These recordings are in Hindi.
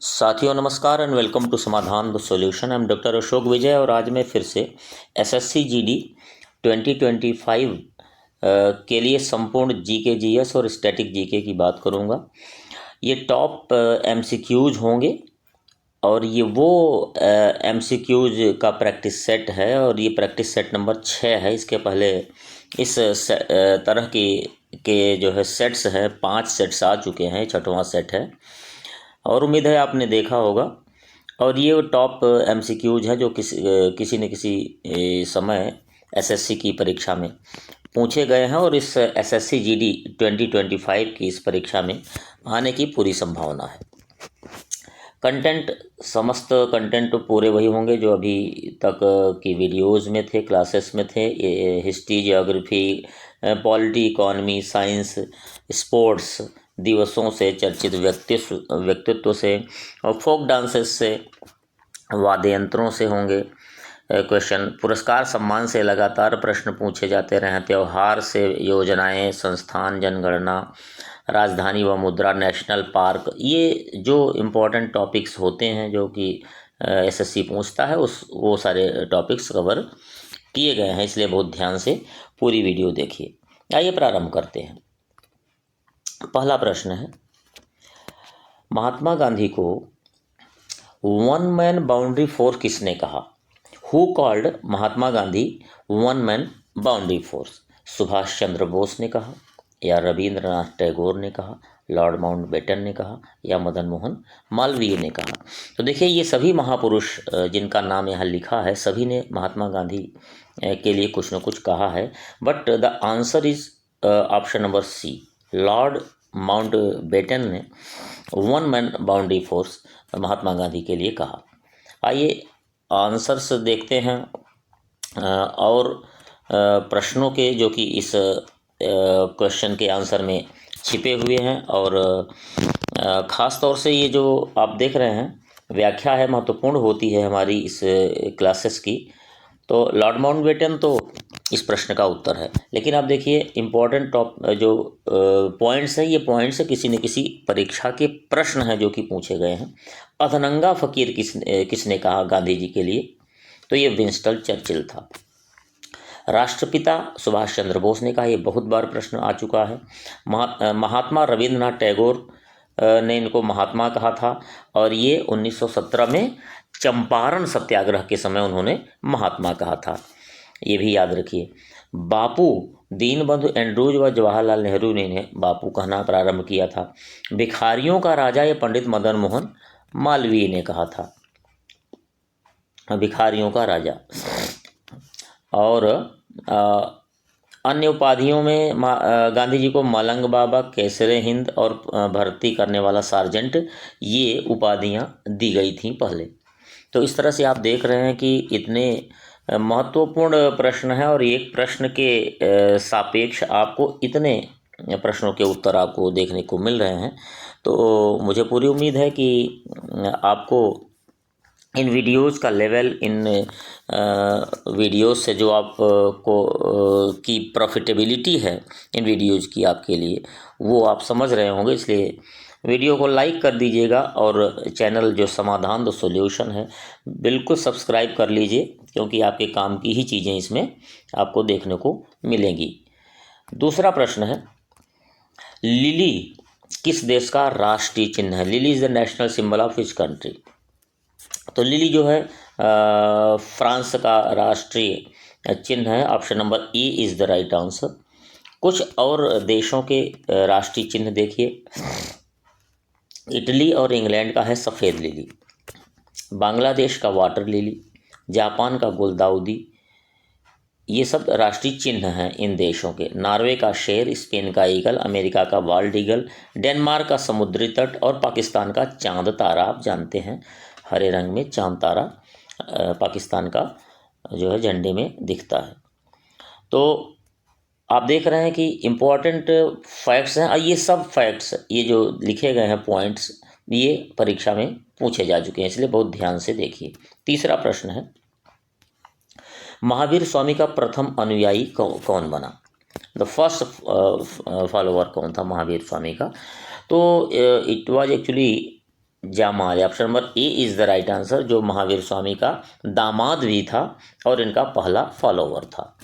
साथियों नमस्कार and welcome to Samadhan the solution. I am doctor Ashok Vijay और आज मैं फिर से एसएससी जीडी 2025 के लिए संपूर्ण जीके जीएस और स्टैटिक जीके की बात करूंगा। ये टॉप एमसीक्यूज होंगे और ये वो एमसीक्यूज का प्रैक्टिस सेट है और ये प्रैक्टिस सेट नंबर 6 है। इसके पहले इस तरह के जो है सेट्स हैं, 5 सेट्स आ चुके हैं, 6वां सेट है और उम्मीद है आपने देखा होगा। और ये टॉप एमसीक्यूज है जो किसी न किसी समय एसएससी की परीक्षा में पूछे गए हैं और इस एसएससी जीडी 2025 की इस परीक्षा में आने की पूरी संभावना है। कंटेंट, समस्त कंटेंट पूरे वही होंगे जो अभी तक की वीडियोस में थे, क्लासेस में थे। ये history, geography, polity, economy, science, sports, दिवसों से, चर्चित व्यक्तित्व से और फोक डांसेस से, वाद्य यंत्रों से होंगे क्वेश्चन। पुरस्कार सम्मान से लगातार प्रश्न पूछे जाते रहे हैं। त्यौहार से योजनाएं, संस्थान, जनगणना, राजधानी व मुद्रा, नेशनल पार्क, ये जो इम्पोर्टेंट टॉपिक्स होते हैं जो कि एसएससी पूछता है वो सारे टॉपिक्स कवर किए गए हैं, इसलिए बहुत ध्यान से पूरी वीडियो देखिए। आइए प्रारंभ करते हैं। पहला प्रश्न है, महात्मा गांधी को वन मैन बाउंड्री फोर्स किसने कहा? Who called Mahatma Gandhi one man boundary force? Subhash Chandra Bose ने कहा, या रविंद्रनाथ टैगोर ने कहा, लॉर्ड माउंटबेटन ने कहा, या मदन मोहन मालवीय ने कहा? तो देखिए, ये सभी महापुरुष जिनका नाम यहाँ लिखा है, सभी ने महात्मा गांधी के लिए कुछ न कुछ कहा है, but the answer is option number C. Lord Mountbatten ने one man boundary force Mahatma Gandhi के लिए कहा। आइए आंसर्स देखते हैं और प्रश्नों के जो कि इस क्वेश्चन के आंसर में छिपे हुए हैं। और ख़ास तौर से ये जो आप देख रहे हैं व्याख्या है, महत्वपूर्ण होती है हमारी इस क्लासेस की। तो लॉर्ड माउंटबेटन तो इस प्रश्न का उत्तर है, लेकिन आप देखिए इम्पोर्टेंट टॉप जो पॉइंट्स हैं, ये पॉइंट्स किसी न किसी परीक्षा के प्रश्न हैं जो कि पूछे गए हैं। अधनंगा फकीर किसने कहा गांधी जी के लिए? तो ये विंस्टन चर्चिल था। राष्ट्रपिता सुभाष चंद्र बोस ने कहा, ये बहुत बार प्रश्न आ चुका है। महात्मा रविंद्रनाथ टैगोर ने इनको महात्मा कहा था और ये 1917 में चंपारण सत्याग्रह के समय उन्होंने महात्मा कहा था, ये भी याद रखिए। बापू दीनबंधु एंड्रूज व जवाहरलाल नेहरू ने इन्हें बापू कहना प्रारंभ किया था। भिखारियों का राजा ये पंडित मदन मोहन मालवीय ने कहा था, भिखारियों का राजा। और अन्य उपाधियों में गांधी जी को मलंग बाबा, केसरे हिंद और भर्ती करने वाला सार्जेंट, ये उपाधियां दी गई थीं पहले। तो इस तरह से आप देख रहे हैं कि इतने महत्वपूर्ण प्रश्न हैं और एक प्रश्न के सापेक्ष आपको इतने प्रश्नों के उत्तर आपको देखने को मिल रहे हैं। तो मुझे पूरी उम्मीद है कि आपको इन वीडियोज़ का लेवल, इन वीडियोज़ से जो आप को की प्रॉफिटेबिलिटी है इन वीडियोज़ की आपके लिए, वो आप समझ रहे होंगे। इसलिए वीडियो को लाइक कर दीजिएगा और चैनल जो समाधान द सॉल्यूशन है बिल्कुल सब्सक्राइब कर लीजिए, क्योंकि आपके काम की ही चीज़ें इसमें आपको देखने को मिलेंगी। दूसरा प्रश्न है, लिली किस देश का राष्ट्रीय चिन्ह है? Lily is the national symbol of which country? तो लिली जो है फ्रांस का राष्ट्रीय चिन्ह है। Option number E is the right answer. कुछ और देशों के राष्ट्रीय चिन्ह देखिए। इटली और इंग्लैंड का है सफ़ेद लिली, बांग्लादेश का वाटर लिली, जापान का गुलदाउदी, ये सब राष्ट्रीय चिन्ह हैं इन देशों के। नॉर्वे का शेर, स्पेन का ईगल, अमेरिका का बाल्ड ईगल, डेनमार्क का समुद्री तट और पाकिस्तान का चांद तारा। आप जानते हैं हरे रंग में चांद तारा पाकिस्तान का जो है झंडे में दिखता है। तो आप देख रहे हैं कि इम्पोर्टेंट फैक्ट्स हैं। ये सब फैक्ट्स, ये जो लिखे गए हैं पॉइंट्स, ये परीक्षा में पूछे जा चुके हैं, इसलिए बहुत ध्यान से देखिए। तीसरा प्रश्न है, महावीर स्वामी का प्रथम अनुयायी कौन बना? द फर्स्ट फॉलोअर कौन था महावीर स्वामी का? तो इट वाज एक्चुअली जामाल। Option number A is the right answer, जो महावीर स्वामी का दामाद भी था और इनका पहला फॉलोवर था।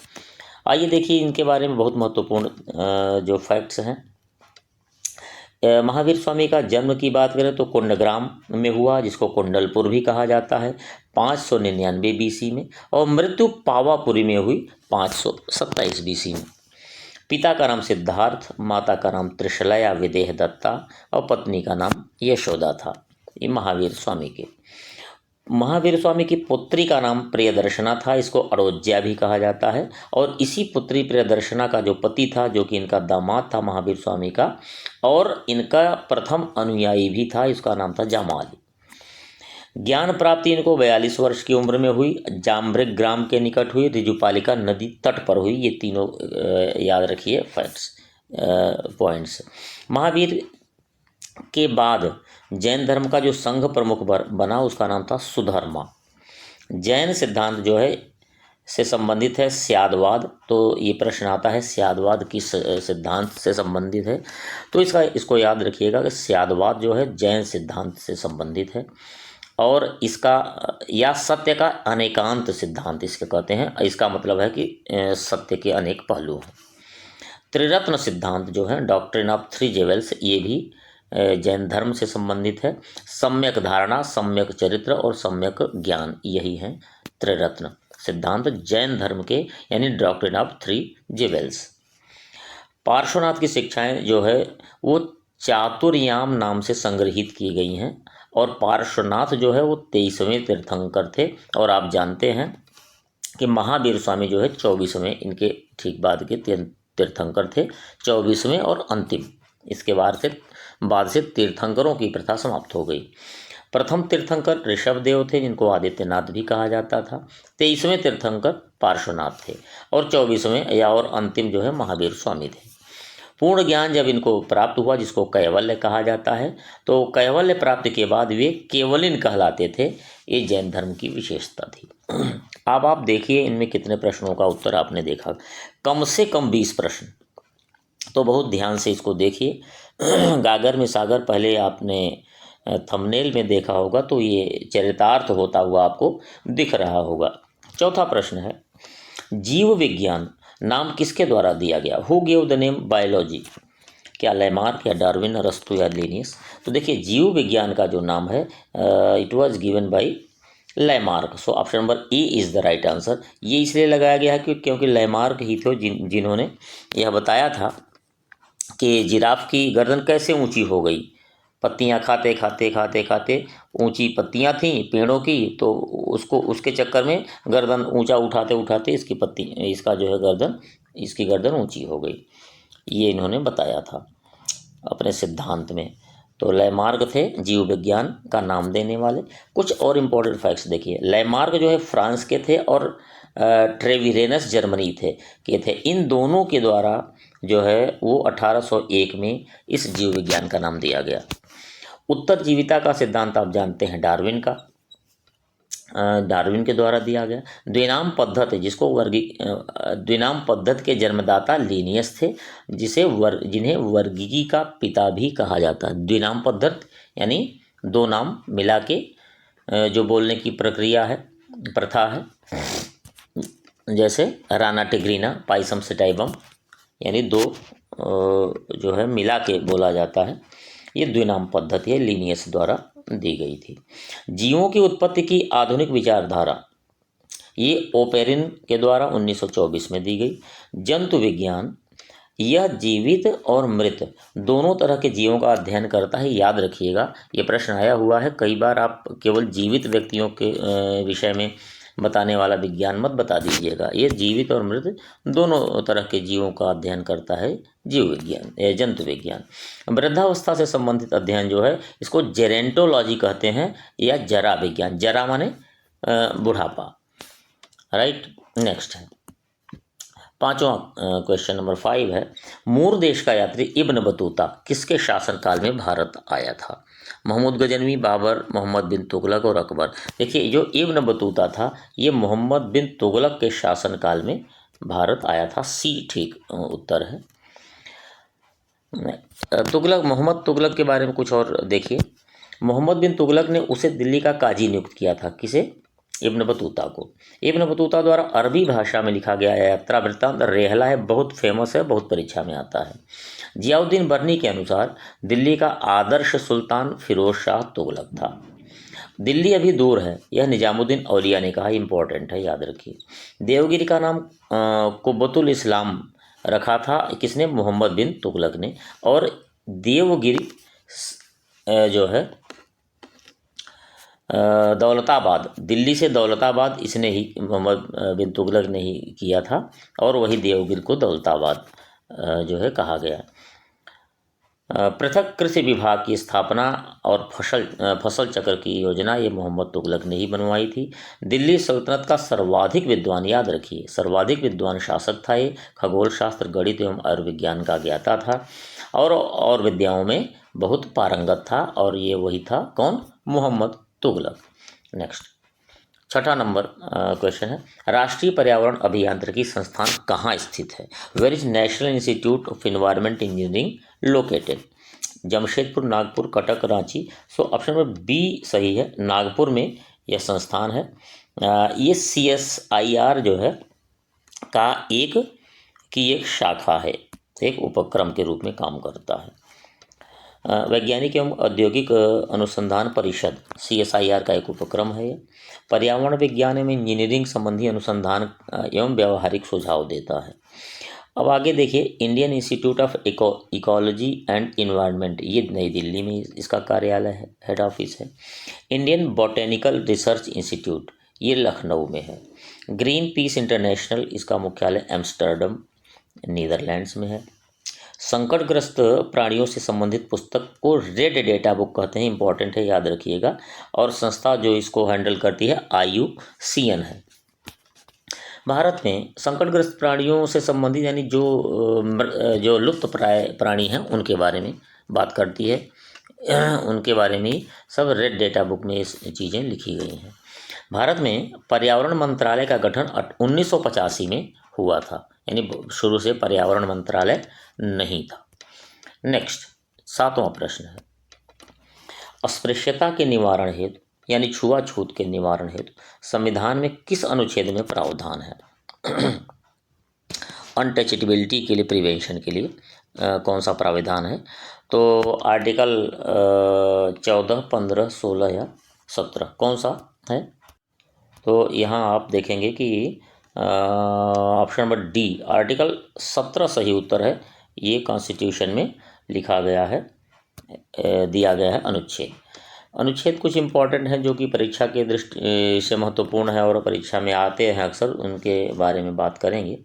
आइए देखिए इनके बारे में बहुत महत्वपूर्ण जो फैक्ट्स हैं। महावीर स्वामी का जन्म की बात करें तो कुंडग्राम में हुआ, जिसको कुंडलपुर भी कहा जाता है, 599 बीसी में, और मृत्यु पावापुरी में हुई 527 बीसी में। पिता का नाम सिद्धार्थ, माता का नाम त्रिशलया विदेह दत्ता और पत्नी का नाम यशोदा था। ये महावीर स्वामी की पुत्री का नाम प्रियदर्शना था, इसको अड़ोज्या भी कहा जाता है। और इसी पुत्री प्रियदर्शना का जो पति था, जो कि इनका दामाद था महावीर स्वामी का, और इनका प्रथम अनुयायी भी था, इसका नाम था जामाल। ज्ञान प्राप्ति इनको 42 वर्ष की उम्र में हुई, जाम्ब्रिक ग्राम के निकट हुई, ऋजुपालिका नदी तट पर हुई। ये तीनों याद रखिए फैक्ट्स पॉइंट्स। महावीर के बाद जैन धर्म का जो संघ प्रमुख बना उसका नाम था सुधर्मा। जैन सिद्धांत जो है से संबंधित है स्यादवाद, तो ये प्रश्न आता है स्यादवाद किस सिद्धांत से संबंधित है, तो इसको याद रखिएगा कि स्यादवाद जो है जैन सिद्धांत से संबंधित है, और इसका या सत्य का अनेकांत सिद्धांत इसके कहते हैं। इसका मतलब है कि सत्य के अनेक पहलू हैं। त्रिरत्न सिद्धांत जो है डॉक्ट्रिन ऑफ थ्री जेवल्स, ये भी जैन धर्म से संबंधित है। सम्यक धारणा, सम्यक चरित्र और सम्यक ज्ञान, यही हैं त्रिरत्न सिद्धांत जैन धर्म के, यानी doctrine of three jewels. Parshvanath की शिक्षाएं जो है वो चातुर्याम नाम से संग्रहित की गई हैं, और पार्श्वनाथ जो है वो 23वें तीर्थंकर थे, और आप जानते हैं कि महावीर स्वामी जो है 24वें इनके ठीक बाद के तीर्थंकर थे, 24वें और अंतिम। इसके बाद से तीर्थंकरों की प्रथा समाप्त हो गई। प्रथम तीर्थंकर ऋषभदेव थे, जिनको आदित्यनाथ भी कहा जाता था। 23वें तीर्थंकर पार्श्वनाथ थे, और 24वें या और अंतिम जो है महावीर स्वामी थे। पूर्ण ज्ञान जब इनको प्राप्त हुआ, जिसको कैवल्य कहा जाता है, तो कैवल्य प्राप्ति के बाद वे केवलिन कहलाते थे। ये जैन धर्म की विशेषता थी। अब आप देखिए इनमें कितने प्रश्नों का उत्तर आपने देखा, कम से कम 20 प्रश्न, तो बहुत ध्यान से इसको देखिए। गागर में सागर पहले आपने थंबनेल में देखा होगा, तो ये चरितार्थ होता हुआ आपको दिख रहा होगा। चौथा प्रश्न है, जीव विज्ञान नाम किसके द्वारा दिया गया? Who give the name biology? क्या लैमार्क या डार्विन, अरस्तु या लिनियस? तो देखिए जीव विज्ञान का जो नाम है it was given by Lamarck. So option number A is the right answer. ये इसलिए लगाया गया है क्योंकि लैमार्क ही थे जिन्होंने यह बताया था कि जिराफ की गर्दन कैसे ऊंची हो गई। पत्तियां खाते खाते खाते खाते ऊंची पत्तियां थीं पेड़ों की, तो उसके चक्कर में गर्दन ऊंचा उठाते उठाते इसकी गर्दन ऊंची हो गई। ये इन्होंने बताया था अपने सिद्धांत में। तो लैमार्क थे जीव विज्ञान का नाम देने वाले। कुछ और इम्पोर्टेंट फैक्ट्स देखिए। लैमार्क जो है फ्रांस के थे, और ट्रेविरेनस जर्मनी के थे। इन दोनों के द्वारा जो है वो 1801 में इस जीव विज्ञान का नाम दिया गया। उत्तरजीविता का सिद्धांत आप जानते हैं डार्विन का, डार्विन के द्वारा दिया गया। द्विनाम पद्धति, द्विनाम पद्धति के जन्मदाता लीनियस थे, जिन्हें वर्गीकी का पिता भी कहा जाता है। द्विनाम पद्धति यानी दो नाम मिला के जो बोलने की प्रथा है, जैसे राना टिग्रीना, पाइसम सिटाइबम, यानी दो जो है मिला के बोला जाता है। ये द्विनाम पद्धति है, लीनियस द्वारा दी गई थी। जीवों की उत्पत्ति की आधुनिक विचारधारा, ये ओपेरिन के द्वारा 1924 में दी गई। जंतु विज्ञान, यह जीवित और मृत दोनों तरह के जीवों का अध्ययन करता है। याद रखिएगा ये प्रश्न आया हुआ है कई बार। आप केवल जीवित व्यक्तियों के विषय में बताने वाला विज्ञान मत बता दीजिएगा। ये जीवित और मृत दोनों तरह के जीवों का अध्ययन करता है जीव विज्ञान, जंतु विज्ञान। वृद्धावस्था से संबंधित अध्ययन जो है इसको जेरेंटोलॉजी कहते हैं, या जरा विज्ञान। जरा माने बुढ़ापा, राइट। नेक्स्ट है पांचवा क्वेश्चन नंबर 5 है, मूर देश का यात्री इब्न बतूता किसके शासनकाल में भारत आया था? मोहम्मद गजनवी, बाबर, मोहम्मद बिन तुगलक और अकबर। देखिए जो इब्न बतूता था ये मोहम्मद बिन तुगलक के शासनकाल में भारत आया था। सी ठीक उत्तर है। मोहम्मद तुगलक के बारे में कुछ और देखिए। मोहम्मद बिन तुगलक ने उसे दिल्ली का काजी नियुक्त किया था। किसे? इब्न बतूता को। इब्न बतूता द्वारा अरबी भाषा में लिखा गया यात्रा वृत्तांत रेहला है, बहुत फेमस है, बहुत परीक्षा में आता है। जियाउद्दीन बर्नी के अनुसार दिल्ली का आदर्श सुल्तान फिरोज शाह तुगलक था। दिल्ली अभी दूर है, यह निजामुद्दीन औलिया ने कहा, इंपॉर्टेंट है, याद रखिए। देवगिरी का नाम कुब्बतुल इस्लाम रखा था किसने? मोहम्मद बिन तुगलक ने। और देवगिरी जो है दौलताबाद, दिल्ली से दौलताबाद इसने ही, मोहम्मद बिन तुगलक ने ही किया था, और वही देवगिरी को दौलताबाद जो है कहा गया। पृथक कृषि विभाग की स्थापना और फसल चक्र की योजना ये मोहम्मद तुगलक ने ही बनवाई थी। दिल्ली सल्तनत का सर्वाधिक विद्वान, याद रखिए, सर्वाधिक विद्वान शासक था ये। खगोल शास्त्र, गणित एवं आयुर्विज्ञान का ज्ञाता था, और विद्याओं में बहुत पारंगत था, और ये वही था, कौन? मोहम्मद तुगलक। नेक्स्ट, छठा नंबर क्वेश्चन है, राष्ट्रीय पर्यावरण अभियांत्रिकी संस्थान कहाँ स्थित है? Where is National Institute of Environment Engineering located? Jamshedpur, Nagpur, Cuttack, Ranchi. So option number B सही है, नागपुर में यह संस्थान है। ये CSIR जो है का एक शाखा है, एक उपक्रम के रूप में काम करता है। वैज्ञानिक एवं औद्योगिक अनुसंधान परिषद CSIR का एक उपक्रम है। पर्यावरण विज्ञान एवं इंजीनियरिंग संबंधी अनुसंधान एवं व्यावहारिक सुझाव देता है। अब आगे देखिए, Indian institute of ecology and environment, ये नई दिल्ली में इसका कार्यालय है, हेड ऑफिस है। इंडियन बॉटेनिकल रिसर्च इंस्टीट्यूट, ये लखनऊ में है। ग्रीन पीस इंटरनेशनल, इसका मुख्यालय एम्स्टर्डम, नीदरलैंड्स में है। संकटग्रस्त प्राणियों से संबंधित पुस्तक को रेड डेटा बुक कहते हैं, इंपॉर्टेंट है, याद रखिएगा। और संस्था जो इसको हैंडल करती है IUCN है। भारत में संकटग्रस्त प्राणियों से संबंधित, यानी जो लुप्त प्राय प्राणी हैं उनके बारे में बात करती है, उनके बारे में सब रेड डेटा बुक में इस चीज़ें लिखी गई हैं। भारत में पर्यावरण मंत्रालय का गठन 1985 में हुआ था, यानी शुरू से पर्यावरण मंत्रालय नहीं था। नेक्स्ट, सातवां प्रश्न है, अस्पृश्यता के निवारण हेतु, यानी छुआछूत के निवारण हेतु संविधान में किस अनुच्छेद में प्रावधान है? अनटचेबिलिटी के लिए, प्रिवेंशन के लिए कौन सा प्रावधान है? तो आर्टिकल 14, 15, 16 या 17 कौन सा है? तो यहाँ आप देखेंगे कि ऑप्शन नंबर डी, आर्टिकल 17 सही उत्तर है। ये कॉन्स्टिट्यूशन में लिखा गया है, दिया गया है अनुच्छेद। अनुच्छेद कुछ इंपॉर्टेंट हैं जो कि परीक्षा के दृष्टि से महत्वपूर्ण है और परीक्षा में आते हैं अक्सर, उनके बारे में बात करेंगे।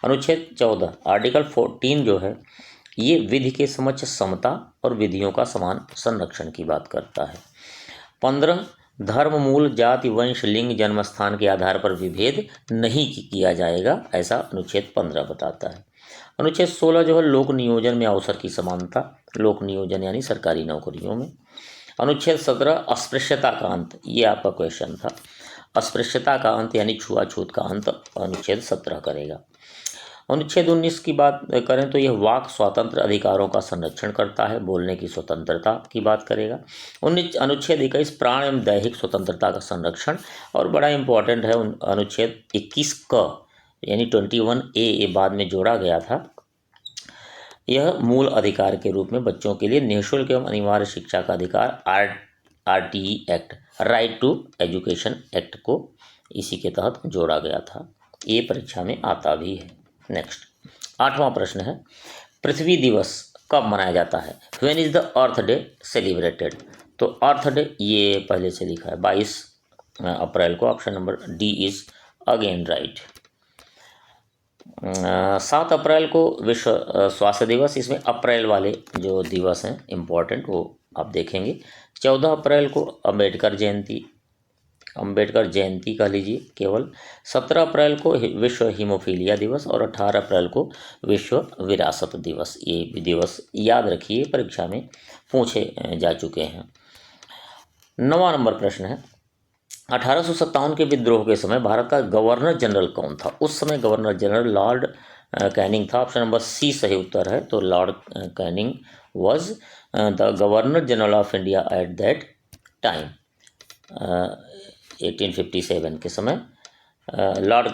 अनुच्छेद 14, आर्टिकल 14 जो है, ये विधि के समक्ष समता और विधियों का समान संरक्षण की बात करता है। 15, धर्म, मूल, जाति, वंश, लिंग, जन्मस्थान के आधार पर विभेद नहीं किया जाएगा, ऐसा अनुच्छेद 15 बताता है। अनुच्छेद 16 जो है, लोक नियोजन में अवसर की समानता, लोक नियोजन यानी सरकारी नौकरियों में। अनुच्छेद 17, अस्पृश्यता का अंत, ये आपका क्वेश्चन था। अस्पृश्यता का अंत यानी छुआछूत का अंत अनुच्छेद 17 करेगा। अनुच्छेद 19 की बात करें तो यह वाक स्वातंत्र अधिकारों का संरक्षण करता है, बोलने की स्वतंत्रता की बात करेगा। अनुच्छेद 21, प्राण एवं दैहिक स्वतंत्रता का संरक्षण, और बड़ा इंपॉर्टेंट है अनुच्छेद 21 क, यानी 21A ये बाद में जोड़ा गया था। यह मूल अधिकार के रूप में बच्चों के लिए निःशुल्क एवं अनिवार्य शिक्षा का अधिकार, RTE act, right to education act को इसी के तहत जोड़ा गया था। ये परीक्षा में आता भी है। नेक्स्ट, 8वां प्रश्न है, पृथ्वी दिवस कब मनाया जाता है? When is the earth day celebrated? तो अर्थ डे ये पहले से लिखा है 22 अप्रैल को, option number D is again right. 7 अप्रैल को विश्व स्वास्थ्य दिवस, इसमें अप्रैल वाले जो दिवस हैं इम्पोर्टेंट वो आप देखेंगे। 14 अप्रैल को अंबेडकर जयंती कह लीजिए केवल। 17 अप्रैल को विश्व हीमोफीलिया दिवस और 18 अप्रैल को विश्व विरासत दिवस। ये दिवस याद रखिए, परीक्षा में पूछे जा चुके हैं। 9वां नंबर प्रश्न है, 1857 के विद्रोह के समय भारत का गवर्नर जनरल कौन था? उस समय गवर्नर जनरल लॉर्ड कैनिंग था। ऑप्शन नंबर सी सही उत्तर है। तो Lord Canning was the governor general of India at that time 1857 के समय लॉर्ड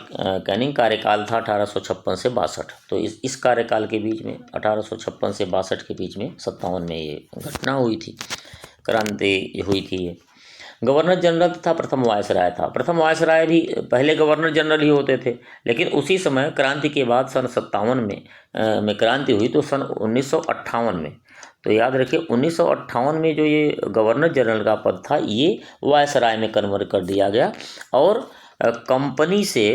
कैनिंग कार्यकाल था 1856 से 62। तो इस कार्यकाल के बीच में 1856 से 62 के बीच में 57 में ये घटना हुई थी, क्रांति हुई थी। ये गवर्नर जनरल तथा प्रथम वायसराय था। प्रथम वायसराय भी पहले गवर्नर जनरल ही होते थे, लेकिन उसी समय क्रांति के बाद सन 57 में क्रांति हुई तो सन 1958 में, तो याद रखिए 1958 में जो ये गवर्नर जनरल का पद था ये वायसराय में कन्वर्ट कर दिया गया और कंपनी से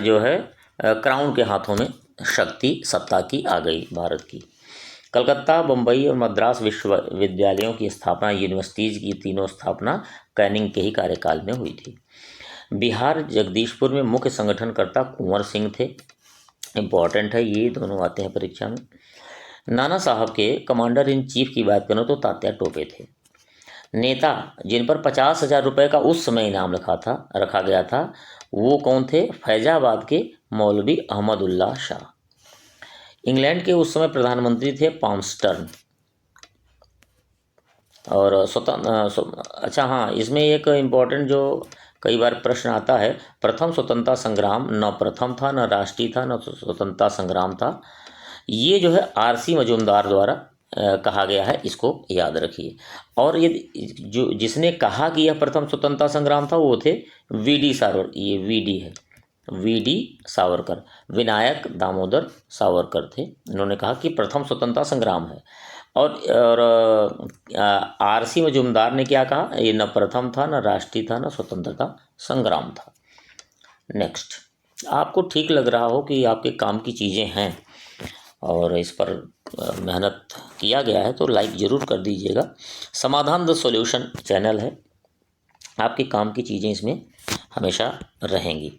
जो है क्राउन के हाथों में शक्ति सत्ता की आ गई भारत की। कलकत्ता, बम्बई और मद्रास विश्वविद्यालयों की स्थापना, यूनिवर्सिटीज़ की तीनों स्थापना कैनिंग के ही कार्यकाल में हुई थी। बिहार जगदीशपुर में मुख्य संगठनकर्ता कुंवर सिंह थे। इम्पॉर्टेंट है, ये दोनों आते हैं परीक्षा में। नाना साहब के कमांडर इन चीफ की बात करें तो तात्या टोपे थे। नेता जिन पर 50,000 रुपये का उस समय इनाम रखा गया था वो कौन थे? फैजाबाद के मौलवी अहमदुल्ला शाह। इंग्लैंड के उस समय प्रधानमंत्री थे पामस्टर्न। और अच्छा हाँ, इसमें एक इम्पॉर्टेंट जो कई बार प्रश्न आता है, प्रथम स्वतंत्रता संग्राम न प्रथम था, न राष्ट्रीय था, न स्वतंत्रता संग्राम था। ये जो है आरसी मजूमदार द्वारा कहा गया है, इसको याद रखिए। और ये जो जिसने कहा कि यह प्रथम स्वतंत्रता संग्राम था वो थे वीडी सावरकर। ये वीडी है, वीडी सावरकर, विनायक दामोदर सावरकर थे। इन्होंने कहा कि प्रथम स्वतंत्रता संग्राम है। और आरसी मजूमदार ने क्या कहा? ये न प्रथम था, न राष्ट्रीय था, न स्वतंत्रता संग्राम था। नेक्स्ट, आपको ठीक लग रहा हो कि आपके काम की चीज़ें हैं और इस पर मेहनत किया गया है तो लाइक ज़रूर कर दीजिएगा। समाधान द सॉल्यूशन चैनल है, आपके काम की चीज़ें इसमें हमेशा रहेंगी।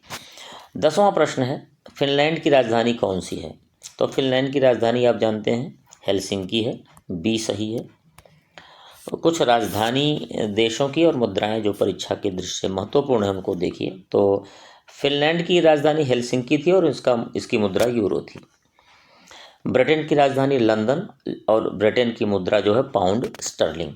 10वां प्रश्न है, फिनलैंड की राजधानी कौन सी है? तो फिनलैंड की राजधानी आप जानते हैं हेलसिंकी है, बी सही है। कुछ राजधानी देशों की और मुद्राएं जो परीक्षा की दृष्टि से महत्वपूर्ण है उनको देखिए। तो फिनलैंड की राजधानी हेलसिंकी थी और इसकी मुद्रा यूरो थी। ब्रिटेन की राजधानी लंदन और ब्रिटेन की मुद्रा जो है पाउंड स्टर्लिंग।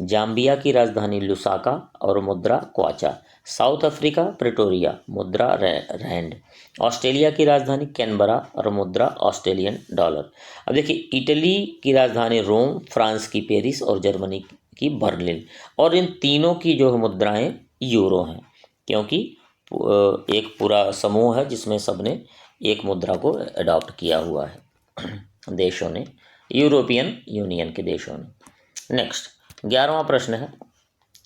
जाम्बिया की राजधानी लुसाका और मुद्रा क्वाचा। साउथ अफ्रीका प्रिटोरिया, मुद्रा रैंड। ऑस्ट्रेलिया की राजधानी कैनबरा और मुद्रा ऑस्ट्रेलियन डॉलर। अब देखिए, इटली की राजधानी रोम, फ्रांस की पेरिस और जर्मनी की बर्लिन। और इन तीनों की जो मुद्राएं यूरो हैं, क्योंकि एक पूरा समूह है जिसमें सबने एक मुद्रा को अडॉप्ट किया हुआ है देशों ने, यूरोपियन यूनियन के देशों ने। नेक्स्ट, 11वां प्रश्न है,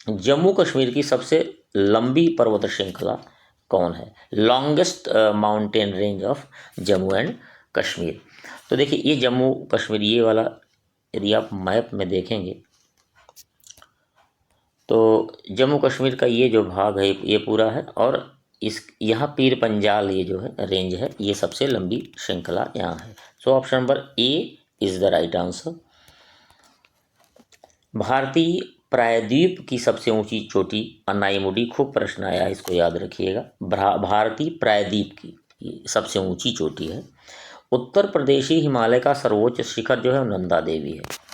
जम्मू कश्मीर की सबसे लंबी पर्वत श्रृंखला कौन है? Longest mountain range of Jammu and Kashmir. तो देखिए, ये जम्मू कश्मीर ये वाला यदि आप मैप में देखेंगे तो जम्मू कश्मीर का ये जो भाग है ये पूरा है और यहाँ पीर पंजाल ये जो है रेंज है, ये सबसे लंबी श्रृंखला यहाँ है। सो option number A is the right answer. भारतीय प्रायद्वीप की सबसे ऊंची चोटी अनाईमुडी, खूब प्रश्न आया है, इसको याद रखिएगा। भारतीय प्रायद्वीप की सबसे ऊंची चोटी है। उत्तर प्रदेशी हिमालय का सर्वोच्च शिखर जो है नंदा देवी है।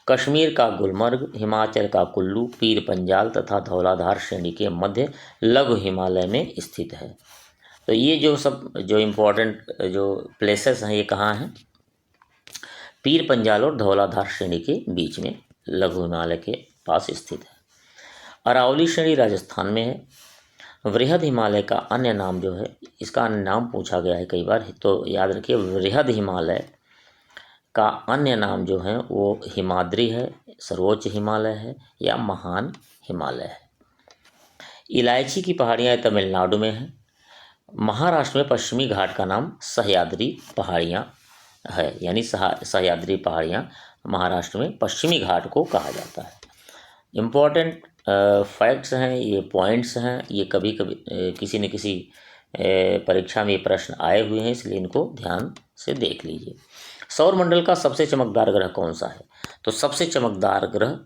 कश्मीर का गुलमर्ग, हिमाचल का कुल्लू, पीर पंजाल तथा धौलाधार श्रेणी के मध्य लघु हिमालय में स्थित है। तो ये जो इम्पोर्टेंट जो प्लेसेस हैं ये कहाँ हैं? पीर पंजाल और धौलाधार श्रेणी के बीच में लघु हिमालय के पास स्थित है। अरावली श्रेणी राजस्थान में है। वृहद हिमालय का अन्य नाम जो है, इसका अन्य नाम पूछा गया है कई बार, तो याद रखिए वृहद हिमालय का अन्य नाम जो है वो हिमाद्री है, सर्वोच्च हिमालय है या महान हिमालय है। इलायची की पहाड़ियाँ तमिलनाडु में हैं। महाराष्ट्र में पश्चिमी घाट का नाम सह्याद्री पहाड़ियाँ है, यानी सह्याद्री पहाड़ियाँ महाराष्ट्र में पश्चिमी घाट को कहा जाता है। इम्पॉर्टेंट फैक्ट्स हैं, ये पॉइंट्स हैं, ये कभी कभी किसी न किसी परीक्षा में ये प्रश्न आए हुए हैं, इसलिए इनको ध्यान से देख लीजिए। सौर मंडल का सबसे चमकदार ग्रह कौन सा है? तो सबसे चमकदार ग्रह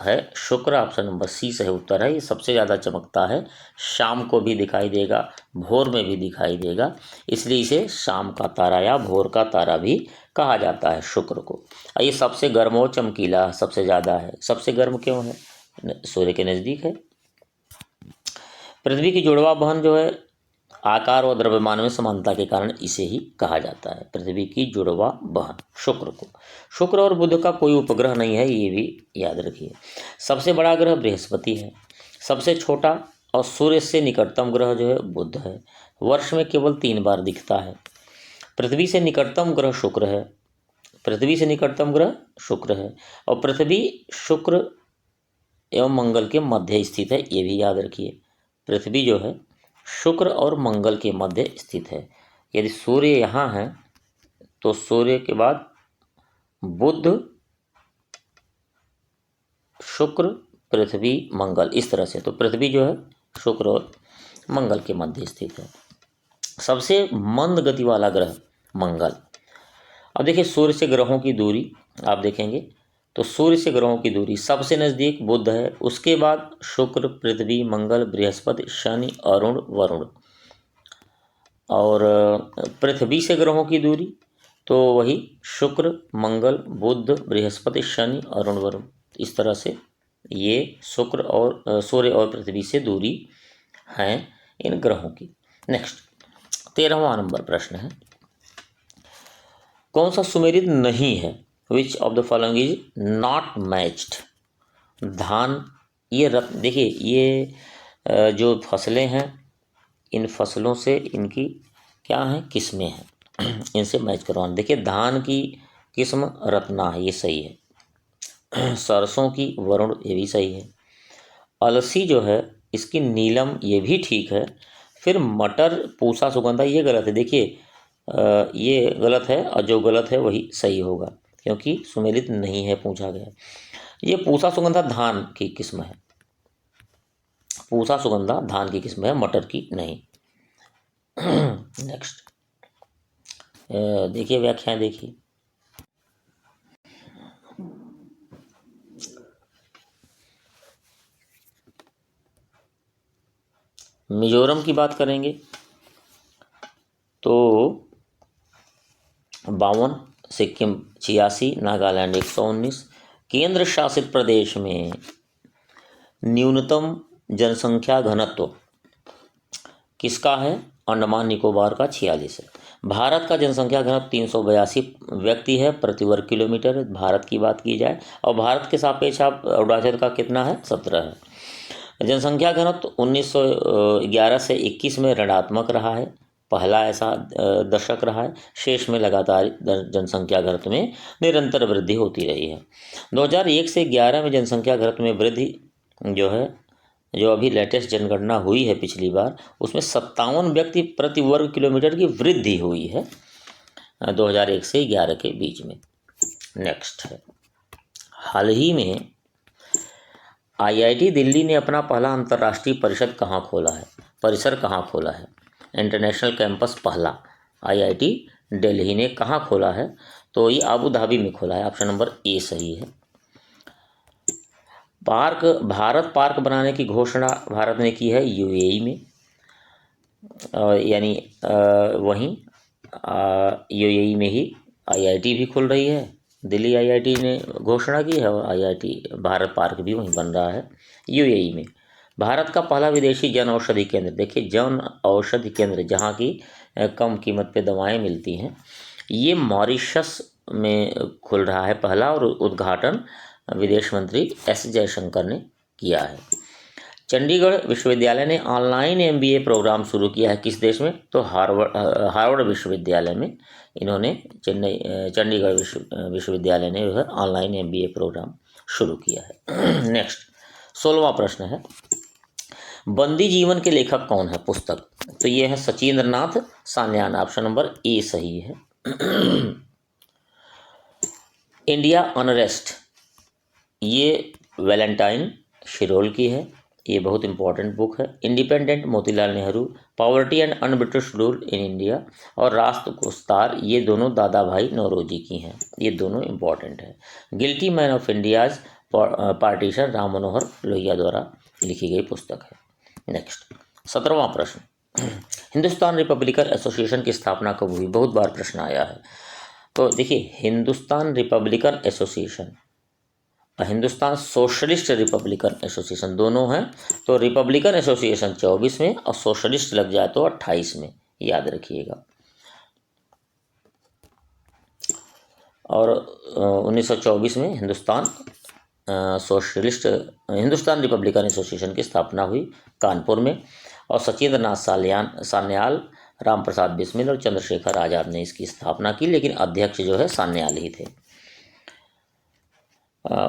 है शुक्र, ऑप्शन नंबर सी सही उत्तर है। ये सबसे ज़्यादा चमकता है, शाम को भी दिखाई देगा, भोर में भी दिखाई देगा, इसलिए इसे शाम का तारा या भोर का तारा भी कहा जाता है शुक्र को। ये सबसे गर्म और चमकीला सबसे ज़्यादा है। सबसे गर्म क्यों है? सूर्य के नज़दीक है। पृथ्वी की जुड़वा बहन जो है आकार और द्रव्यमान में समानता के कारण इसे ही कहा जाता है, पृथ्वी की जुड़वा बहन शुक्र को। शुक्र और बुध का कोई उपग्रह नहीं है, ये भी याद रखिए। सबसे बड़ा ग्रह बृहस्पति है, सबसे छोटा और सूर्य से निकटतम ग्रह जो है बुध है। वर्ष में केवल 3 बार दिखता है। पृथ्वी से निकटतम ग्रह शुक्र है, पृथ्वी से निकटतम ग्रह शुक्र है और पृथ्वी शुक्र एवं मंगल के मध्य स्थित है, ये भी याद रखिए। पृथ्वी जो है शुक्र और मंगल के मध्य स्थित है। यदि सूर्य यहाँ है तो सूर्य के बाद बुध, शुक्र, पृथ्वी, मंगल, इस तरह से। तो पृथ्वी जो है शुक्र और मंगल के मध्य स्थित है। सबसे मंद गति वाला ग्रह मंगल। अब देखिए सूर्य से ग्रहों की दूरी आप देखेंगे तो सूर्य से ग्रहों की दूरी सबसे नज़दीक बुध है, उसके बाद शुक्र, पृथ्वी, मंगल, बृहस्पति, शनि, अरुण, वरुण। और पृथ्वी से ग्रहों की दूरी तो वही शुक्र, मंगल, बुध, बृहस्पति, शनि, अरुण, वरुण। इस तरह से ये शुक्र और सूर्य और पृथ्वी से दूरी हैं इन ग्रहों की। नेक्स्ट 13वां नंबर प्रश्न है, कौन सा सुमेलित नहीं है? Which of the following is not matched? धान, ये देखिए ये जो फसलें हैं इन फसलों से इनकी क्या है, किस्में हैं, इनसे मैच करवाना। देखिए धान की किस्म रत्ना है, ये सही है। सरसों की वरुण, ये भी सही है। अलसी जो है इसकी नीलम, ये भी ठीक है। फिर मटर पूसा सुगंधा, ये गलत है। देखिए ये गलत है और जो गलत है वही सही होगा क्योंकि सुमेलित नहीं है पूछा गया। ये पूसा सुगंधा धान की किस्म है, पूसा सुगंधा धान की किस्म है, मटर की नहीं। नेक्स्ट देखिए व्याख्याएं देखिए। मिजोरम की बात करेंगे तो 52, सिक्किम 86, नागालैंड 119। केंद्र शासित प्रदेश में न्यूनतम जनसंख्या घनत्व किसका है? अंडमान निकोबार का 46 है। भारत का जनसंख्या घनत्व 382 व्यक्ति है प्रति वर्ग किलोमीटर, भारत की बात की जाए। और भारत के सापेक्ष आप अरुणाचल का कितना है? 17 है। जनसंख्या घनत्व 1911 से 21 में ऋणात्मक रहा है, पहला ऐसा दशक रहा है। शेष में लगातार जनसंख्या घनत्व में निरंतर वृद्धि होती रही है। 2001 से 11 में जनसंख्या घनत्व में वृद्धि जो है, जो अभी लेटेस्ट जनगणना हुई है पिछली बार, उसमें 57 व्यक्ति प्रति वर्ग किलोमीटर की वृद्धि हुई है 2001 से 11 के बीच में। नेक्स्ट है, हाल ही में IIT दिल्ली ने अपना पहला अंतर्राष्ट्रीय परिसर कहाँ खोला है? इंटरनेशनल कैंपस पहला IIT दिल्ली ने कहाँ खोला है? तो ये आबू धाबी में खोला है, ऑप्शन नंबर ए सही है। भारत पार्क बनाने की घोषणा भारत ने की है UAE में, यानी वहीं UAE में ही IIT भी खुल रही है। दिल्ली IIT ने घोषणा की है और IIT भारत पार्क भी वहीं बन रहा है UAE में। भारत का पहला विदेशी जन औषधि केंद्र, देखिए जन औषधि केंद्र जहाँ की कम कीमत पे दवाएं मिलती हैं, ये मॉरिशस में खुल रहा है पहला, और उद्घाटन विदेश मंत्री S जयशंकर ने किया है। चंडीगढ़ विश्वविद्यालय ने ऑनलाइन MBA प्रोग्राम शुरू किया है किस देश में? तो हार्वर्ड विश्वविद्यालय में इन्होंने चंडीगढ़ विश्वविद्यालय ने जो है ऑनलाइन MBA प्रोग्राम शुरू किया है। नेक्स्ट 16वां प्रश्न है, बंदी जीवन के लेखक कौन है? पुस्तक, तो ये है सचिंद्र नाथ सान्याल, ऑप्शन नंबर ए सही है। इंडिया अनरेस्ट, ये वैलेंटाइन शिरोल की है, ये बहुत इंपॉर्टेंट बुक है। Independent Motilal Nehru, poverty and un-British rule in India और राष्ट्र को स्टार, ये दोनों दादा भाई नौरोजी की हैं, ये दोनों इंपॉर्टेंट है। Guilty man of India's partition Ram Manohar Lohia द्वारा लिखी गई पुस्तक है। नेक्स्ट 17वां प्रश्न, हिंदुस्तान रिपब्लिकन एसोसिएशन की स्थापना कब हुई? बहुत बार प्रश्न आया है। तो देखिए Hindustan Republican association Hindustan socialist Republican association, दोनों हैं। तो रिपब्लिकन एसोसिएशन 24 में और सोशलिस्ट लग जाए तो 28 में, याद रखिएगा। और 1924 में हिंदुस्तान रिपब्लिकन एसोसिएशन की स्थापना हुई कानपुर में, और सचिंद्र नाथ सान्याल, राम प्रसाद बिस्मिल और चंद्रशेखर आज़ाद ने इसकी स्थापना की, लेकिन अध्यक्ष जो है सान्याल ही थे।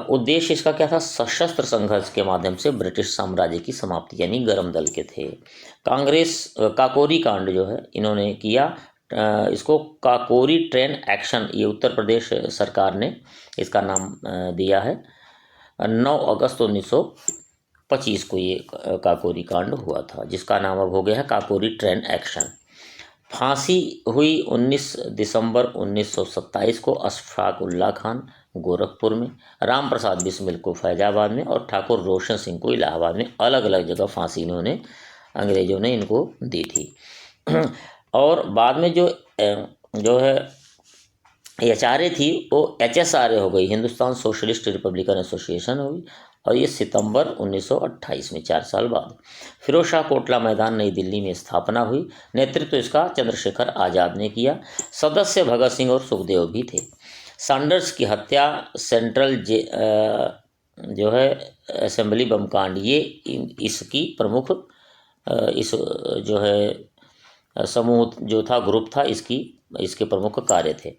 उद्देश्य इसका क्या था? सशस्त्र संघर्ष के माध्यम से ब्रिटिश साम्राज्य की समाप्ति, यानी गरम दल के थे। कांग्रेस काकोरी कांड जो है इन्होंने किया, इसको काकोरी ट्रेन एक्शन, ये उत्तर प्रदेश सरकार ने इसका नाम दिया है। 9 अगस्त 1925 को ये काकोरी कांड हुआ था, जिसका नाम अब हो गया है काकोरी ट्रेन एक्शन। फांसी हुई 19 दिसंबर 1927 को अशफाक उल्ला खान गोरखपुर में, राम प्रसाद बिस्मिल को फैजाबाद में और ठाकुर रोशन सिंह को इलाहाबाद में। अलग अलग जगह फांसी इन्होंने, अंग्रेजों ने इनको दी थी। और बाद में जो है HRA थी वो HSRA हो गई, हिंदुस्तान सोशलिस्ट रिपब्लिकन एसोसिएशन हुई, और ये सितंबर 1928 में, 4 साल बाद। फिरोज शाह कोटला मैदान नई दिल्ली में स्थापना हुई। नेतृत्व इसका चंद्रशेखर आज़ाद ने किया। सदस्य भगत सिंह और सुखदेव भी थे। सैंडर्स की हत्या, सेंट्रल जो है असेंबली बम कांड, ये इसकी प्रमुख इस जो है समूह जो था, ग्रुप था, इसके प्रमुख कार्य थे।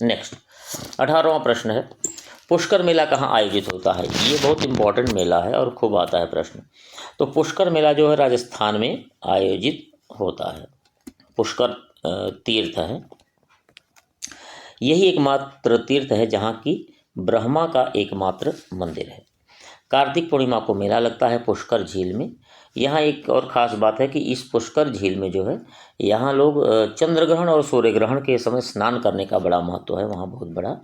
नेक्स्ट 18वां प्रश्न है, पुष्कर मेला कहाँ आयोजित होता है? ये बहुत इंपॉर्टेंट मेला है और खूब आता है प्रश्न। तो पुष्कर मेला जो है राजस्थान में आयोजित होता है। पुष्कर तीर्थ है, यही एकमात्र तीर्थ है जहाँ की ब्रह्मा का एकमात्र मंदिर है। कार्तिक पूर्णिमा को मेला लगता है पुष्कर झील में। यहाँ एक और ख़ास बात है कि इस पुष्कर झील में जो है, यहाँ लोग चंद्रग्रहण और सूर्य ग्रहण के समय स्नान करने का बड़ा महत्व है। वहाँ बहुत बड़ा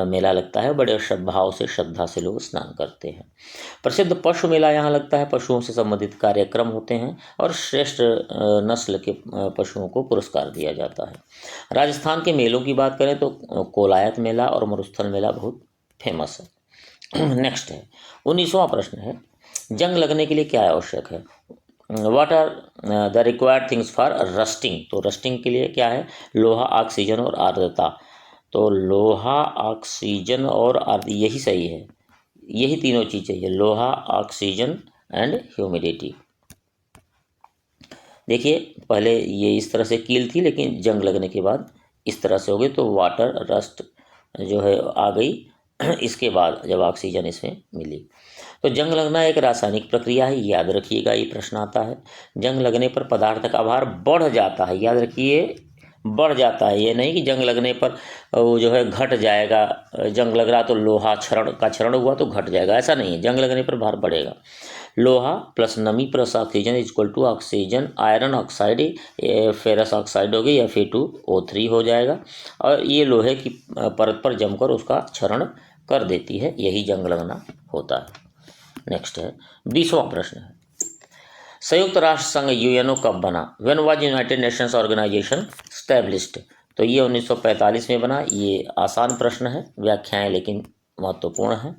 मेला लगता है, बड़े भाव से, श्रद्धा से लोग स्नान करते हैं। प्रसिद्ध पशु मेला यहाँ लगता है, पशुओं से संबंधित कार्यक्रम होते हैं और श्रेष्ठ नस्ल के पशुओं को पुरस्कार दिया जाता है। राजस्थान के मेलों की बात करें तो कोलायत मेला और मरुस्थल मेला बहुत फेमस है। नेक्स्ट है 19वां प्रश्न है, जंग लगने के लिए क्या आवश्यक है? What are the required things for rusting? तो रस्टिंग के लिए क्या है? लोहा, ऑक्सीजन और आर्द्रता। तो लोहा, ऑक्सीजन और यही सही है, यही तीनों चीज़ चाहिए, लोहा, ऑक्सीजन एंड ह्यूमिडिटी। देखिए पहले ये इस तरह से कील थी, लेकिन जंग लगने के बाद इस तरह से हो गई, तो वाटर रस्ट जो है आ गई इसके बाद जब ऑक्सीजन इसमें मिली। तो जंग लगना एक रासायनिक प्रक्रिया है, याद रखिएगा, ये प्रश्न आता है। जंग लगने पर पदार्थ का भार बढ़ जाता है, याद रखिए, बढ़ जाता है। ये नहीं कि जंग लगने पर वो जो है घट जाएगा। जंग लग रहा तो लोहा क्षरण हुआ तो घट जाएगा, ऐसा नहीं है। जंग लगने पर भार बढ़ेगा। लोहा प्लस नमी plus oxygen equal to oxygen iron oxide, ferrous oxide हो गई, Fe2O3 हो जाएगा, और ये लोहे की परत पर जमकर उसका क्षरण कर देती है, यही जंग लगना होता है। नेक्स्ट है 20वां प्रश्न है, संयुक्त राष्ट्र संघ UNO कब बना? When was United Nations Organization established? तो ये 1945 में बना। ये आसान प्रश्न है, व्याख्याएं लेकिन महत्वपूर्ण है।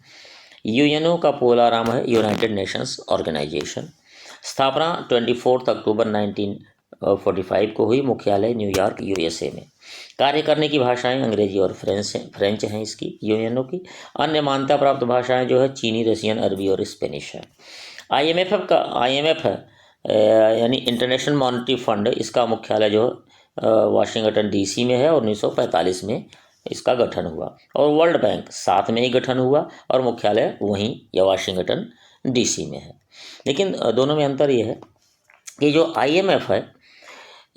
UNO का पूरा नाम है यूनाइटेड नेशंस ऑर्गेनाइजेशन। स्थापना 24 अक्टूबर 1945 को हुई। मुख्यालय न्यूयॉर्क USA में। कार्य करने की भाषाएं अंग्रेजी और फ्रेंच हैं इसकी, UNO की। अन्य मान्यता प्राप्त भाषाएं जो है चीनी, रशियन, अरबी और स्पेनिश है। IMF है यानी इंटरनेशनल मॉनेटरी फंड, इसका मुख्यालय जो वाशिंगटन DC में है और 1945 में इसका गठन हुआ। और वर्ल्ड बैंक साथ में ही गठन हुआ और मुख्यालय वहीं या वाशिंगटन DC में है। लेकिन दोनों में अंतर ये है कि जो IMF है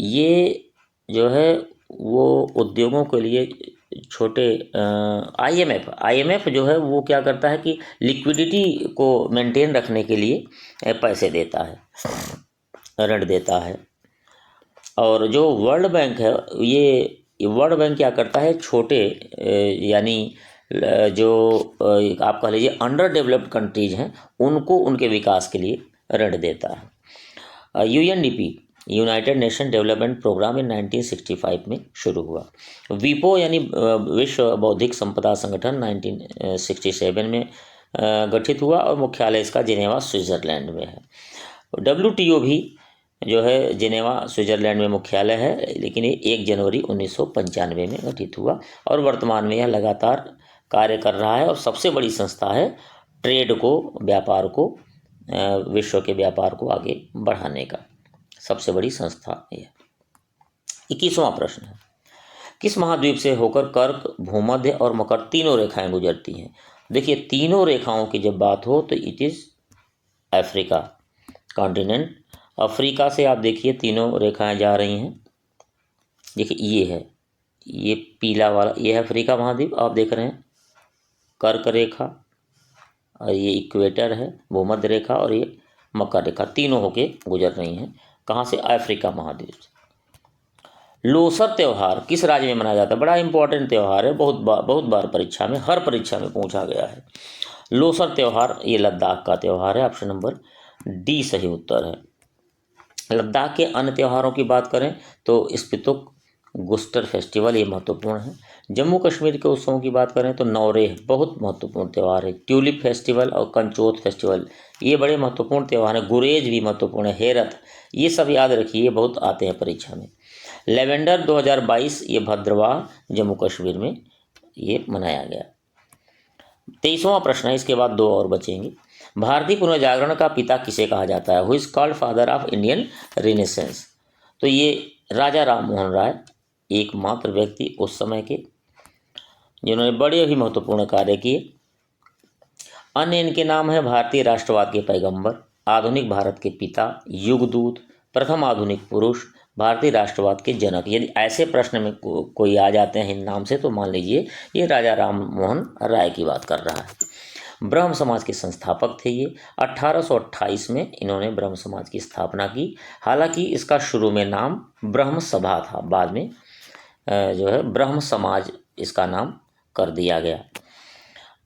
ये जो है वो उद्योगों के लिए छोटे IMF जो है वो क्या करता है कि लिक्विडिटी को मेंटेन रखने के लिए पैसे देता है, ऋण देता है। और जो वर्ल्ड बैंक है ये वर्ल्ड बैंक क्या करता है, छोटे यानी जो आप कह लीजिए अंडर डेवलप्ड कंट्रीज हैं उनको उनके विकास के लिए ऋण देता है। UNDP United Nation Development Programme in 1965 में शुरू हुआ। WIPO यानी विश्व बौद्धिक संपदा संगठन 1967 में गठित हुआ और मुख्यालय इसका जिनेवा स्विट्ज़रलैंड में है। WTO भी जो है जिनेवा स्विट्ज़रलैंड में मुख्यालय है, लेकिन ये 1 जनवरी 1995 में गठित हुआ और वर्तमान में यह लगातार कार्य कर रहा है और सबसे बड़ी संस्था है ट्रेड को, व्यापार को, विश्व के व्यापार को आगे बढ़ाने का सबसे बड़ी संस्था है। 21वां प्रश्न है, किस महाद्वीप से होकर कर्क, भूमध्य और मकर तीनों रेखाएं गुजरती हैं? देखिए, तीनों रेखाओं की जब बात हो तो it is Africa continent. Africa से आप देखिए तीनों रेखाएं जा रही हैं। देखिए ये है, ये पीला वाला ये है अफ्रीका महाद्वीप, आप देख रहे हैं, कर्क रेखा, और ये इक्वेटर है, भूमध्य रेखा, और ये मकर रेखा, तीनों होके गुजर रही हैं। कहाँ से? अफ्रीका महाद्वीप से। लोसर त्यौहार किस राज्य में मनाया जाता है? बड़ा इंपॉर्टेंट त्यौहार है, बहुत बार परीक्षा में, हर परीक्षा में पूछा गया है। लोसर त्यौहार ये लद्दाख का त्यौहार है। ऑप्शन नंबर डी सही उत्तर है। लद्दाख के अन्य त्योहारों की बात करें तो स्पितुक, गुस्टर फेस्टिवल ये महत्वपूर्ण है। जम्मू कश्मीर के उत्सवों की बात करें तो नौरेह बहुत महत्वपूर्ण त्यौहार है। ट्यूलिप फेस्टिवल और कंचोत फेस्टिवल ये बड़े महत्वपूर्ण त्यौहार हैं। गुरेज भी महत्वपूर्ण है, हेरत, ये सब याद रखिए, ये बहुत आते हैं परीक्षा में। लेवेंडर 2022 ये भद्रवाह जम्मू कश्मीर में ये मनाया गया। 23वां प्रश्न है, इसके बाद 2 और बचेंगे। भारतीय पुनर्जागरण का पिता किसे कहा जाता है? Who is called father of Indian renaissance? तो ये राजा राम मोहन राय, एकमात्र व्यक्ति उस समय के जिन्होंने बड़े ही महत्वपूर्ण कार्य किए। अन्य इनके नाम है भारतीय राष्ट्रवाद के पैगंबर, आधुनिक भारत के पिता, युगदूत, प्रथम आधुनिक पुरुष, भारतीय राष्ट्रवाद के जनक। यदि ऐसे प्रश्न में कोई आ जाते हैं इन नाम से तो मान लीजिए ये राजा राम मोहन राय की बात कर रहा है। ब्रह्म समाज के संस्थापक थे ये। 1828 में इन्होंने ब्रह्म समाज की स्थापना की। हालांकि इसका शुरू में नाम ब्रह्म सभा था, बाद में जो है ब्रह्म समाज इसका नाम कर दिया गया।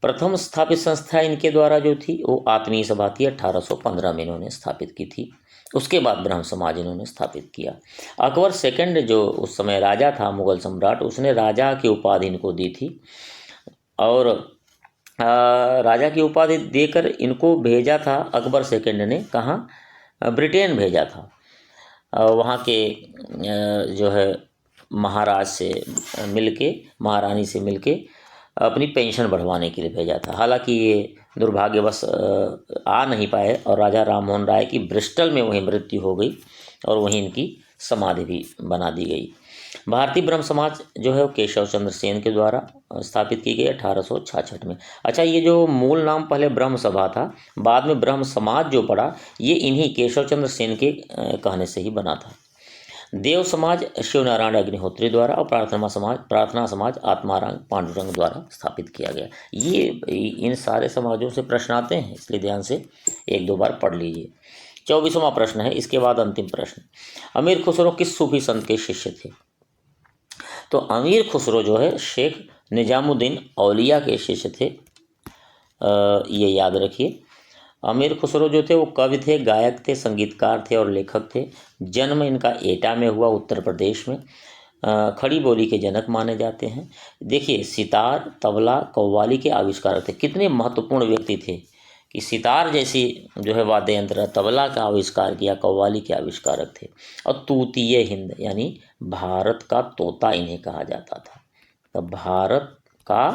प्रथम स्थापित संस्था इनके द्वारा जो थी वो आत्मीय सभा थी, 1815 में इन्होंने स्थापित की थी। उसके बाद ब्रह्म समाज इन्होंने स्थापित किया। अकबर सेकंड जो उस समय राजा था, मुगल सम्राट, उसने राजा की उपाधि इनको दी थी और राजा की उपाधि देकर इनको भेजा था अकबर सेकंड ने, कहाँ? ब्रिटेन भेजा था। वहाँ के जो है महाराज से मिलके, महारानी से मिलके अपनी पेंशन बढ़वाने के लिए भेजा था। हालांकि ये दुर्भाग्यवश आ नहीं पाए और राजा राम मोहन राय की ब्रिस्टल में वहीं मृत्यु हो गई और वहीं इनकी समाधि भी बना दी गई। भारतीय ब्रह्म समाज जो है वो केशव चंद्र सेन के द्वारा स्थापित की गई 1866 में। अच्छा, ये जो मूल नाम पहले ब्रह्म सभा था, बाद में ब्रह्म समाज जो पड़ा, ये इन्हीं केशव चंद्र सेन के कहने से ही बना था। देव समाज शिव नारायण अग्निहोत्री द्वारा और प्रार्थना समाज आत्माराम पांडुरंग द्वारा स्थापित किया गया। ये इन सारे समाजों से प्रश्न आते हैं, इसलिए ध्यान से 1-2 बार पढ़ लीजिए। 24वां प्रश्न है, इसके बाद अंतिम प्रश्न। अमीर खुसरो किस सूफी संत के शिष्य थे? तो अमीर खुसरो जो है शेख निजामुद्दीन औलिया के शिष्य थे। ये याद रखिए। अमीर खुसरो जो थे वो कवि थे, गायक थे, संगीतकार थे और लेखक थे। जन्म इनका एटा में हुआ, उत्तर प्रदेश में। खड़ी बोली के जनक माने जाते हैं। देखिए, सितार, तबला, कव्वाली के आविष्कारक थे। कितने महत्वपूर्ण व्यक्ति थे कि सितार जैसी जो है वाद्य यंत्र, तबला का आविष्कार किया, कव्वाली के आविष्कारक थे। और तूतीय हिंद यानी भारत का तोता इन्हें कहा जाता था। तो भारत का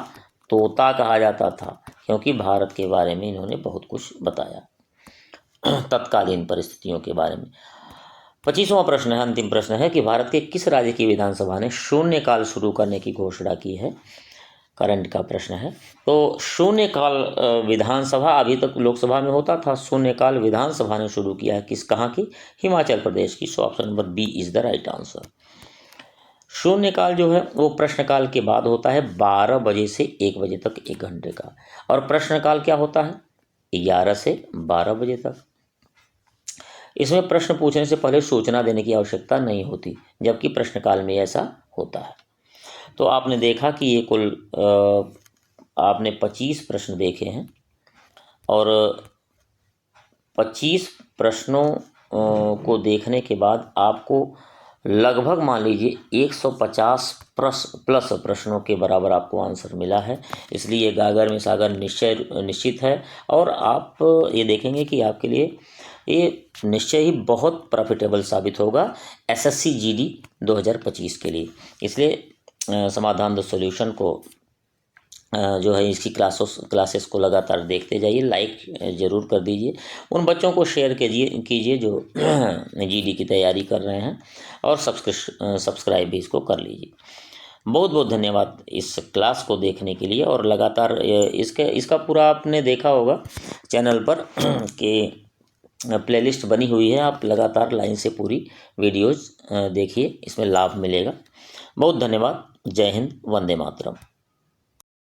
तोता कहा जाता था क्योंकि भारत के बारे में इन्होंने बहुत कुछ बताया तत्कालीन परिस्थितियों के बारे में। 25वां प्रश्न है, अंतिम प्रश्न है कि भारत के किस राज्य की विधानसभा ने शून्यकाल शुरू करने की घोषणा की है? करंट का प्रश्न है। तो शून्यकाल विधानसभा अभी तक लोकसभा में होता था, शून्यकाल विधानसभा ने शुरू किया है। कहाँ की? हिमाचल प्रदेश की। So option number B is the right answer. शून्यकाल जो है वो प्रश्नकाल के बाद होता है, 12 बजे से 1 बजे तक 1 घंटे का। और प्रश्नकाल क्या होता है? 11 से 12 बजे तक। इसमें प्रश्न पूछने से पहले सूचना देने की आवश्यकता नहीं होती, जबकि प्रश्नकाल में ऐसा होता है। तो आपने देखा कि ये कुल आपने 25 प्रश्न देखे हैं और 25 प्रश्नों को देखने के बाद आपको लगभग मान लीजिए 150 प्लस प्रश्नों के बराबर आपको आंसर मिला है। इसलिए ये गागर में सागर निश्चित है, और आप ये देखेंगे कि आपके लिए ये निश्चय ही बहुत प्रॉफिटेबल साबित होगा एसएससी जीडी 2025 के लिए। इसलिए समाधान द सॉल्यूशन को जो है इसकी क्लासेस को लगातार देखते जाइए, लाइक ज़रूर कर दीजिए, उन बच्चों को शेयर कीजिए जो जीडी की तैयारी कर रहे हैं, और सब्सक्राइब भी इसको कर लीजिए। बहुत बहुत धन्यवाद इस क्लास को देखने के लिए, और लगातार इसका पूरा आपने देखा होगा चैनल पर कि प्लेलिस्ट बनी हुई है, आप लगातार लाइन से पूरी वीडियोज़ देखिए, इसमें लाभ मिलेगा। बहुत धन्यवाद। जय हिंद, वंदे मातरम।